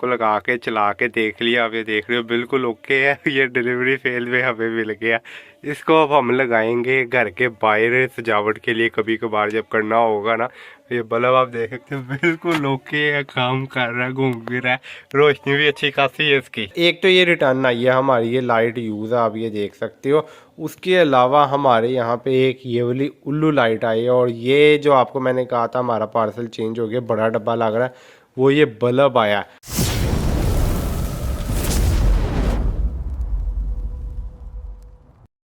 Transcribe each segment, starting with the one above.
को लगा के चला के देख लिया। आप ये देख रहे हो बिल्कुल ओके है। ये डिलीवरी फेल में हमें मिल गया। इसको अब हम लगाएंगे घर के बाहर सजावट के लिए, कभी कभार जब करना होगा ना। ये बल्ब आप देख सकते हो बिल्कुल ओके है, काम कर रहा है, घूम भी रहा है, रोशनी भी अच्छी खासी है इसकी। एक तो ये रिटर्न आई है हमारी, ये लाइट यूज़ है, आप ये देख सकते हो। उसके अलावा हमारे यहाँ पे एक ये वाली उल्लू लाइट आई है, और ये जो आपको मैंने कहा था हमारा पार्सल चेंज हो गया, बड़ा डब्बा लग रहा है, वो ये बल्ब आया।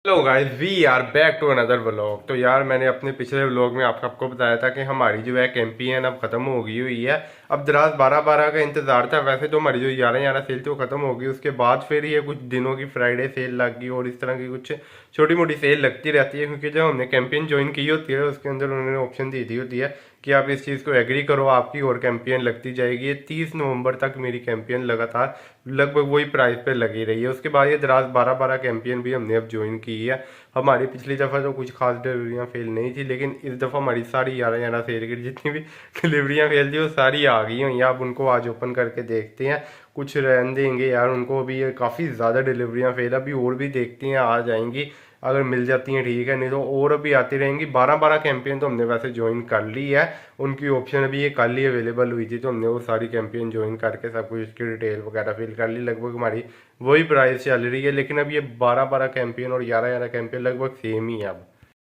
Hello guys, we are back to another vlog. तो यार मैंने अपने पिछले व्लॉग में आपको बताया था कि हमारी जो है कैंपेन अब खत्म हो गई हुई है। अब दराज 12-12 का इंतजार था। वैसे तो हमारी जो 11-11 सेल थी वो खत्म हो गई, उसके बाद फिर ये कुछ दिनों की फ्राइडे सेल लग गई और इस तरह की कुछ छोटी मोटी सेल लगती रहती है। क्योंकि जब हमने कैंपेन ज्वाइन की होती है उसके अंदर उन्होंने ऑप्शन दी दी होती है कि आप इस चीज़ को एग्री करो, आपकी और कैंपेन लगती जाएगी। ये 30 नवंबर तक मेरी कैंपेन लगातार लगभग वही प्राइस पे लगी रही है। उसके बाद ये दराज 12-12 कैंपेन भी हमने अब ज्वाइन की है। हमारी पिछली दफ़ा तो कुछ खास डिलीवरियाँ फेल नहीं थी, लेकिन इस दफ़ा हमारी सारी 11-11 सेल की जितनी भी डिलीवरियाँ फेल थी वो सारी आ गई हुई हैं। आप उनको आज ओपन करके देखते हैं, कुछ रहने देंगे यार उनको। अभी काफ़ी ज़्यादा डिलीवरियाँ फेल, अभी और भी देखते हैं आ जाएंगी, अगर मिल जाती हैं ठीक है, नहीं तो और अभी आती रहेंगी। 12-12 कैंपेन तो हमने वैसे ज्वाइन कर ली है, उनकी ऑप्शन अभी ये कल ही अवेलेबल हुई थी, तो हमने वो सारी कैंपेन ज्वाइन करके सब कुछ इसकी डिटेल वगैरह फिल कर ली। लगभग हमारी वही प्राइस चल रही है, लेकिन अब ये 12-12 कैंपेन और 11-11 कैंपेन लगभग सेम ही है अब।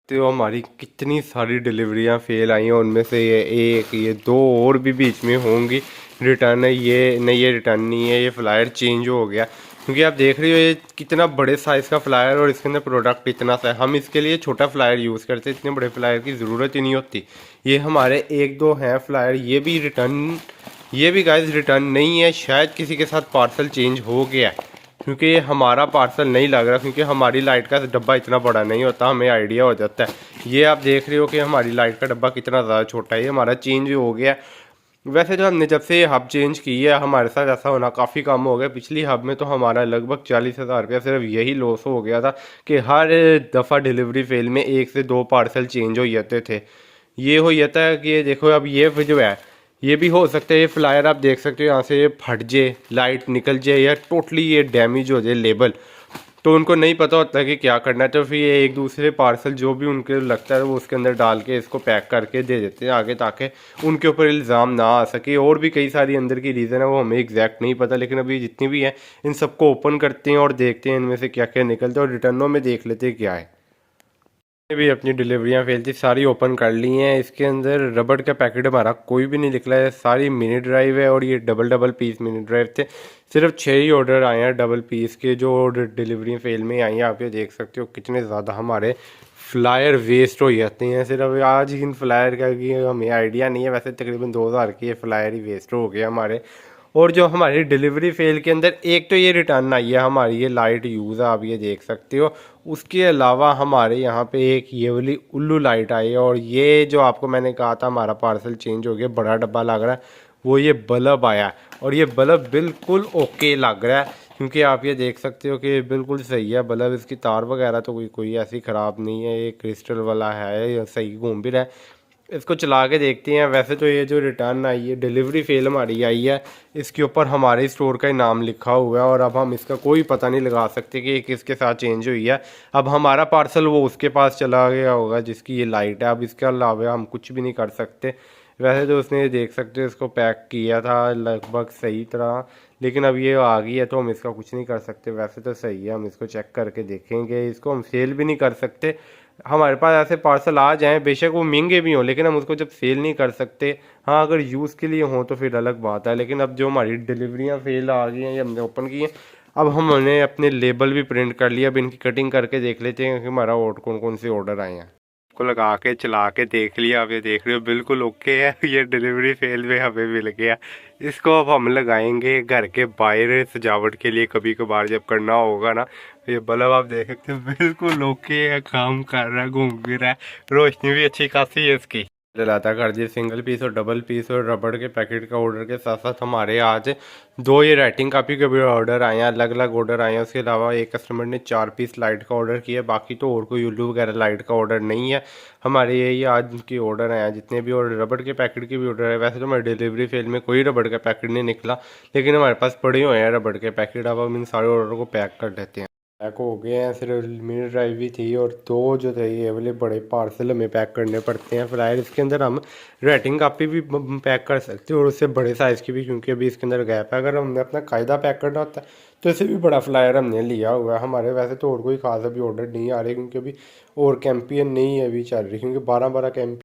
तो हमारी कितनी सारी डिलीवरियां फेल आई हैं, उनमें से ये दो और भी बीच में होंगी। रिटर्न है ये नहीं, ये रिटर्न नहीं है, ये फ्लायर चेंज हो गया। क्योंकि आप देख रहे हो ये कितना बड़े साइज़ का फ्लायर और इसके अंदर प्रोडक्ट इतना सा है। हम इसके लिए छोटा फ्लायर यूज़ करते, इतने बड़े फ्लायर की ज़रूरत ही नहीं होती। ये हमारे एक दो हैं फ्लायर, ये भी रिटर्न, ये भी गाइस रिटर्न नहीं है, शायद किसी के साथ पार्सल चेंज हो गया, क्योंकि हमारा पार्सल नहीं लग रहा। क्योंकि हमारी लाइट का डब्बा इतना बड़ा नहीं होता, हमें आइडिया हो जाता है। ये आप देख रहे हो कि हमारी लाइट का डब्बा कितना ज़्यादा छोटा है, ये हमारा चेंज हो गया। वैसे तो हमने जब से ये हब चेंज की है हमारे साथ ऐसा होना काफ़ी कम हो गया। पिछली हब में तो हमारा लगभग 40,000 रुपया सिर्फ यही लॉस हो गया था कि हर दफ़ा डिलीवरी फेल में 1 से 2 पार्सल चेंज हो जाते थे। ये हो जाता है कि ये देखो, अब ये जो है ये भी हो सकता है ये फ्लायर आप देख सकते हो यहाँ से ये फट जाए, लाइट निकल जाए या टोटली ये डैमेज हो जाए लेबल, तो उनको नहीं पता होता कि क्या करना है। तो फिर ये एक दूसरे पार्सल जो भी उनके लगता है वो उसके अंदर डाल के इसको पैक करके दे देते हैं आगे, ताकि उनके ऊपर इल्ज़ाम ना आ सके। और भी कई सारी अंदर की रीज़न है, वो हमें एग्जैक्ट नहीं पता, लेकिन अभी जितनी भी हैं इन सबको ओपन करते हैं और देखते हैं इनमें से क्या क्या निकलता है, और रिटर्नों में देख लेते हैं क्या है। भी अपनी डिलीवरियां फेल थी, सारी ओपन कर ली हैं। इसके अंदर रबड़ का पैकेट हमारा कोई भी नहीं निकला है, सारी मिनी ड्राइव है, और ये डबल पीस मिनी ड्राइव थे। सिर्फ 6 ही ऑर्डर आए हैं डबल पीस के, जो डिलीवरी फेल में आई हैं। आप ये देख सकते हो कितने ज़्यादा हमारे फ्लायर वेस्ट हो जाते हैं सिर्फ आज इन फ्लायर का, कि हमें आइडिया नहीं है। वैसे तकरीबन 2,000 के फ्लायर ही वेस्ट हो गए हमारे। और जो हमारी डिलीवरी फेल के अंदर एक तो ये रिटर्न आई है हमारी, ये लाइट यूज़ है, आप ये देख सकते हो। उसके अलावा हमारे यहाँ पे एक ये वाली उल्लू लाइट आई है, और ये जो आपको मैंने कहा था हमारा पार्सल चेंज हो गया, बड़ा डब्बा लग रहा है, वो ये बल्ब आया। और ये बल्ब बिल्कुल ओके लग रहा है, क्योंकि आप ये देख सकते हो कि बिल्कुल सही है बल्ब। इसकी तार वगैरह तो कोई ऐसी ख़राब नहीं है, ये क्रिस्टल वाला है, ये सही घूम भी रहा है। इसको चला के देखते हैं। वैसे तो ये जो रिटर्न आई है, डिलीवरी फेल हमारी आई है, इसके ऊपर हमारे स्टोर का ही नाम लिखा हुआ है, और अब हम इसका कोई पता नहीं लगा सकते कि ये किसके साथ चेंज हुई है। अब हमारा पार्सल वो उसके पास चला गया होगा जिसकी ये लाइट है, अब इसके अलावा हम कुछ भी नहीं कर सकते। वैसे तो उसने देख सकते हो इसको पैक किया था लगभग सही तरह, लेकिन अब ये आ गई है तो हम इसका कुछ नहीं कर सकते। वैसे तो सही है, हम इसको चेक करके देखेंगे। इसको हम सेल भी नहीं कर सकते। हमारे पास ऐसे पार्सल आ जाएं, बेशक वो महंगे भी हों, लेकिन हम उसको जब सेल नहीं कर सकते। हाँ, अगर यूज़ के लिए हों तो फिर अलग बात है, लेकिन अब जो हमारी डिलीवरियाँ फेल आ गई हैं, ये हमने ओपन की हैं, अब हमने अपने लेबल भी प्रिंट कर लिया। अब इनकी कटिंग करके देख लेते हैं कि हमारा कौन कौन से ऑर्डर आए हैं। को लगा के चला के देख लिया। आप ये देख रहे हो बिल्कुल ओके है। ये डिलीवरी फेल में हमें मिल गया। इसको अब हम लगाएंगे घर के बाहर सजावट के लिए, कभी कभार जब करना होगा ना। ये बल्ब आप देख सकते हो बिल्कुल ओके है, काम कर रहा है, घूम भी रहा है, रोशनी भी अच्छी खासी है इसकी। लाता कर दिए सिंगल पीस और डबल पीस और रबड़ के पैकेट का ऑर्डर के साथ साथ हमारे आज 2 ये राइटिंग कापी के भी ऑर्डर आए हैं, अलग अलग ऑर्डर आए हैं। उसके अलावा एक कस्टमर ने 4 पीस लाइट का ऑर्डर किया, बाकी तो और कोई उल्लू वगैरह लाइट का ऑर्डर नहीं है। हमारे यही आज के ऑर्डर आए हैं जितने भी, और रबड़ के पैकेट के भी ऑर्डर है। वैसे तो हमारे डिलीवरी फेल में कोई रबड़ का पैकेट नहीं निकला, लेकिन हमारे पास पड़े हुए हैं रबड़ के पैकेट। अब हम इन सारे ऑर्डर को पैक कर लेते हैं। पैक हो गए हैं, सिर्फ मिनी ड्राइव भी थी और 2 जो थे ये वाले बड़े पार्सल हमें पैक करने पड़ते हैं। फिलहाल इसके अंदर हम राइटिंग कापी भी पैक कर सकते हैं और उससे बड़े साइज़ की भी, क्योंकि अभी इसके अंदर गैप है। अगर हमने अपना कायदा पैक करना होता है तो इससे भी बड़ा फ्लायर हमने लिया हुआ है। हमारे वैसे तो और कोई खास अभी ऑर्डर नहीं आ रहे, क्योंकि अभी और कैंपियन नहीं है अभी चल रही, क्योंकि 12 कैंप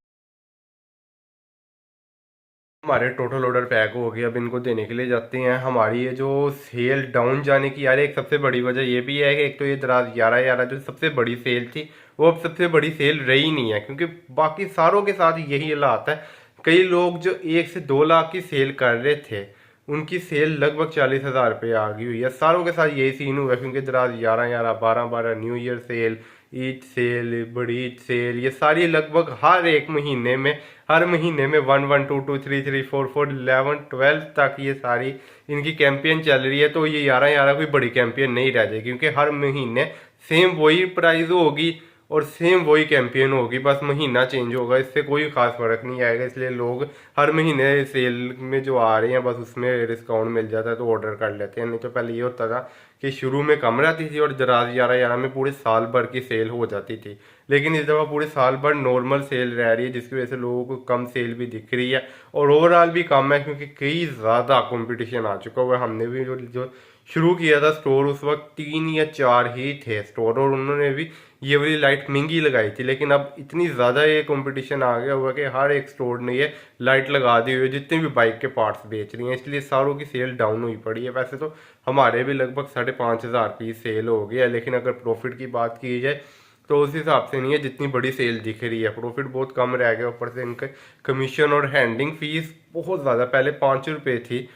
हमारे टोटल ऑर्डर पैक हो गए। अब इनको देने के लिए जाते हैं। हमारी ये जो सेल डाउन जाने की यार एक सबसे बड़ी वजह ये भी है कि एक तो ये दराज 11 जो सबसे बड़ी सेल थी वो अब सबसे बड़ी सेल रही नहीं है, क्योंकि बाकी सारों के साथ यही हालात है। कई लोग जो 1 से 2 लाख की सेल कर रहे थे उनकी सेल लगभग 40,000 रुपये आ गई हुई है। सारों के साथ यही सीन हुआ है, क्योंकि Daraz 11 12 new year sale, Eid sale, बड़ी ईद सेल, ये सारी लगभग हर एक महीने में, हर महीने में 1 1 2 2 3 3 4 4 11 12 तक ये सारी इनकी कैंपेन चल रही है। तो ये 11 कोई बड़ी कैंपेन नहीं रह जाएगी, क्योंकि हर महीने सेम वही प्राइस होगी और सेम वही कैंपेन होगी, बस महीना चेंज होगा, इससे कोई खास फर्क नहीं आएगा। इसलिए लोग हर महीने सेल में जो आ रहे हैं बस उसमें डिस्काउंट मिल जाता है तो ऑर्डर कर लेते हैं। नहीं तो पहले ये होता था कि शुरू में कम रहती थी और दराज 11 में पूरे साल भर की सेल हो जाती थी, लेकिन इस दफ़ा पूरे साल भर नॉर्मल सेल रह रही है, जिसकी वजह से लोगों को कम सेल भी दिख रही है और ओवरऑल भी कम है, क्योंकि कई ज़्यादा कंपटीशन आ चुका हुआ है। हमने भी जो शुरू किया था स्टोर उस वक्त 3 या 4 ही थे स्टोर, और उन्होंने भी ये वाली लाइट महंगी लगाई थी। लेकिन अब इतनी ज़्यादा ये कंपटीशन आ गया हुआ कि हर एक स्टोर ने ये लाइट लगा दी हुई है जितने भी बाइक के पार्ट्स बेच रही हैं, इसलिए सारों की सेल डाउन हुई पड़ी है। वैसे तो हमारे भी लगभग 5,500 की सेल हो गई है, लेकिन अगर प्रॉफिट की बात की जाए तो उस हिसाब से नहीं है जितनी बड़ी सेल दिख रही है। प्रॉफिट बहुत कम रह गया, ऊपर से इनके कमीशन और हैंडलिंग फीस बहुत ज़्यादा, पहले 5 रुपये थी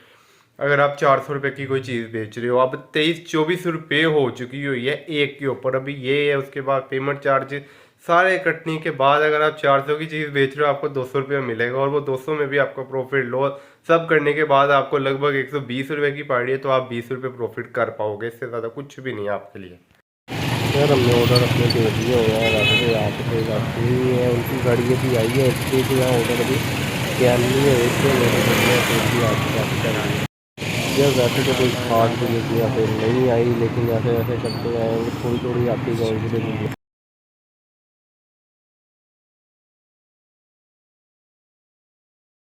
अगर आप 400 रुपये की कोई चीज़ बेच रहे हो, अब 23-24 रुपये हो चुकी हुई है एक के ऊपर। अभी ये है, उसके बाद पेमेंट चार्जेस सारे कटने के बाद अगर आप 400 की चीज़ बेच रहे हो आपको 200 रुपये मिलेगा, और वो 200 में भी आपको प्रॉफिट लॉस सब करने के बाद आपको लगभग 120 रुपये की पड़ रही है, तो आप 20 रुपये प्रॉफिट कर पाओगे, इससे ज़्यादा कुछ भी नहीं है आपके लिए। यार हमने ऑर्डर अपने दे दिए हुए हैं, रास्ते यहाँ पे कोई रास्ते नहीं है, उनकी गाड़ी अभी आई है, इसलिए तो यहाँ ऑर्डर अभी क्या नहीं है, इसलिए मेरे आपकी यार वैसे तो कोई खास डिलीवरियाँ फिर नहीं आई, लेकिन जैसे जैसे करते आएंगे थोड़ी थोड़ी आती जाएंगी डिलीवरी।